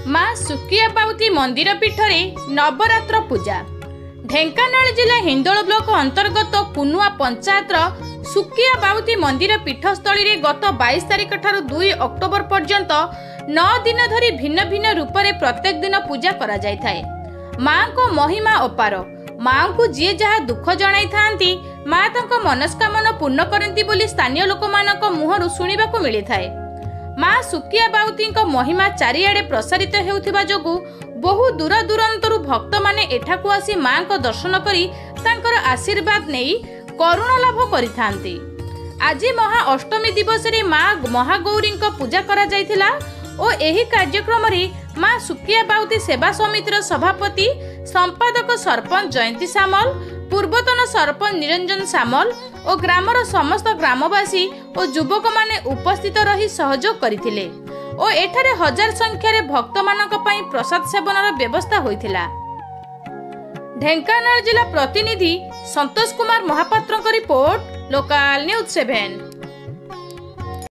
माँ सुकिया बाउती मंदिर पीठरे नवरात्र पूजा। ढेंकानाल जिला हिंदोल ब्लॉक अंतर्गत कुनुआ पंचायतर सुकिया बाउती मंदिर पीठस्थली रे गत 22 तारिख ठारू 2 अक्टोबर पर्यंत 9 दिन धरी भिन्न भिन्न रूप रे प्रत्येक दिन पूजा करा जाय थाए। माँ को महिमा अपार। माँ को जी जहाँ दुख जणाई थांती माँ तांको मनस्कामना पूर्ण करती बोली स्थानीय लोक मानक मुहरु सुनिबा को मिली थाए। माँ सुकिया बाउती महिमा चारिआडे प्रसारित हेउथिबा जोगु बहु दूर दूरांतरु भक्त माने एठाकु आसी माँ को दर्शन करी तांकर आशीर्वाद नेई करुणा लाभ करिथांती। आज महा अष्टमी दिवस रे माँ महागौरी पूजा करा जायथिला ओ एही कार्यक्रम रे माँ सुकिया बाउती सेवा समितिर सभापति संपादक सरपंच जयंती सामल, पूर्वतन सरपंच निरंजन सामल और ग्रामर समस्त ग्रामवासी और युवक माने उपस्थित रही सहयोग करथिले और एठारे हजार संख्यार भक्त मानक पई प्रसाद सेवनर व्यवस्था होइथिला। ढेंकानाल जिला प्रतिनिधि Santosh Kumar Mahapatra report, local news 7।